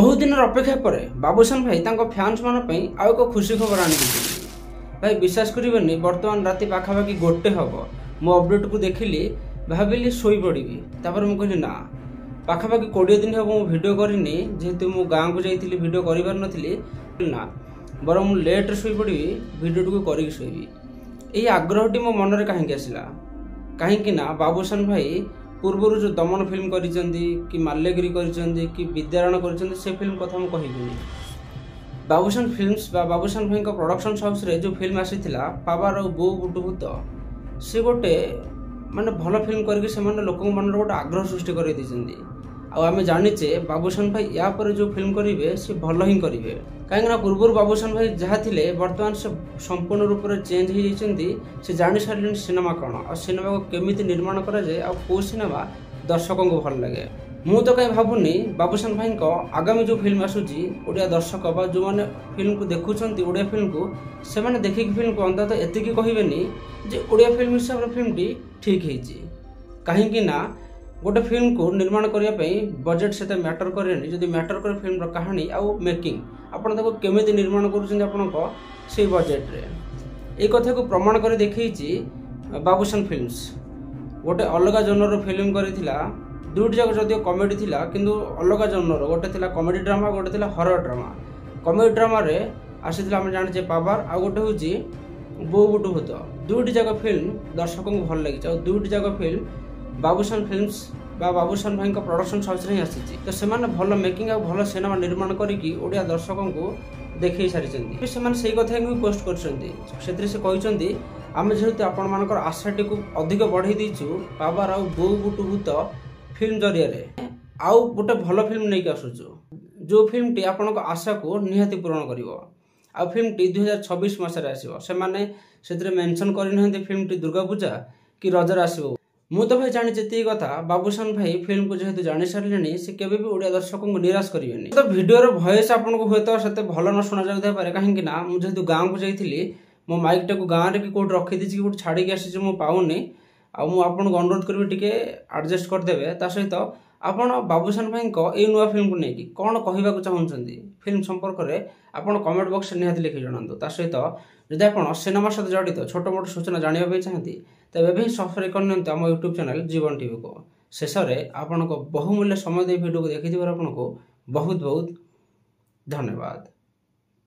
बहुत दिन अपेक्षा पर बाबूशान भाई फैंस मान आउ एक खुशी खबर आनी भाई विश्वास करेंगे बर्तमान राति पाखापाखि गोटे हम मो अपडेट को देखिली भाविली शोई पड़ी मुझे कहली ना पाखापाखि 20 दिन हम मुझे भिड करनी जेहेतु मो गाँव को जाइली भिड कर ना बर मुझे लेट्रे शोई पड़ी भिडियो को करके शोबी यही आग्रहटी मो मन कहीं आसला कहीं बाबूशान भाई पूर्व जो दमन फिल्म कि माल्यगिरी कि विद्यारण कर फिल्म कथा मुझे कहबी बाबूशान फिल्म्स बाबूशान भाई प्रोडक्शन हाउस रे जो फिल्म आसी पावर और बो बुटु भूत सी गोटे माने भल फिल्म करके लोक मन गोटे आग्रह सृष्टि कर आम जाचे बाबूशान भाई या पर जो फिल्म करेंगे सी भल ही करेंगे कहीं पूर्व बाबूशान भाई जहाँ थे बर्तमान से संपूर्ण रूप से चेंज हो जाती से जानी सारे सिनेमा कौन और सिनेमा को केमी निर्माण कराए कौ सिनेमा दर्शकों को भल लगे मु तो कहीं भावुनी बाबूशान भाई आगामी जो फिल्म आसूची ओडिया दर्शक जो मैंने फिल्म को देखुंत ओडिया फिल्म को से मैंने देखिक फिल्म को अंततः एतिकी कहबेनी जे ओडिया फिल्म हिसाब से फिल्म टी ठीक है कहीं गोटे फिल्म को निर्माण करने बजेट से मैटर करेनि जदि मैटर कर फिल्म कहानी आउ मेकिंग आपड़ केमी निर्माण कर बजेट रे ये कथा को प्रमाण कर देखी बाबूशान फिल्म्स गोटे अलग जनर फिल्म करथिला दुईट जाक जदिव कमेडी थिला किंतु अलग जनर गोटे थिला कमेडी ड्रामा गोटे थिला हरर ड्रामा कमेडी ड्रामा रे आसीथिला हम जाने पावर आ गोटे होची बो बुटु भूत दुईट जाक फिल्म दर्शकों को भल लगी दुईट जाक फिल्म बाबूशान फिल्म्स बाबूशान भाई प्रोडक्शन हाउस रे आसी तो से भल मेकिंग आ भल सिनेमा निर्माण करिकी ओडिया दर्शकों को देखई सारी से कथा पोस्ट कर आम जेहेतु आपण मानकर आशाटी को अधिक बढ़ई देचु पावर आउ बो बुटु भूत फिल्म जरिया आउ गोटे भल फिल्म नहीं आसुचु जो फिल्म टी आपण आशा को निहाती पूरण करिवो आ फिल्म टी 2026 मासरे आसीबो से माने सेतरे मेंशन करनी फिल्म टी दुर्गा पूजा कि रजर आसीबो मु तो भाई जानी ये कथा बाबूशान भाई फिल्म को जेहेतु जानी सारे से केबे भी ओडिया दर्शकों को निराश करेंगे तो वीडियो भयस आपको हुए तो से भल न शुणा जाए कहीं मुझे गाँव को जाइली मो माइक टाक गाँव में कौट रखीदी कि कौट छाड़ी आसी पाऊनी आपको अनुरोध करी टे एडजस्ट करदे सहित आपण बाबूशान भाई ये नुआ फिल्म को लेकिन कौन कहवा चाहते फिल्म संपर्क में आप कमेंट बॉक्स निहाती लिखि जनातु सहित जदि आप सिनेमा सहित जड़ित छोट मोट सूचना जानवाई चाहती तेज भी सब्सक्राइब करनी आम यूट्यूब चैनल जीवन टीवी को शेष में आपन बहुमूल्य समय दे वीडियो को देखी आपको बहुत बहुत धन्यवाद।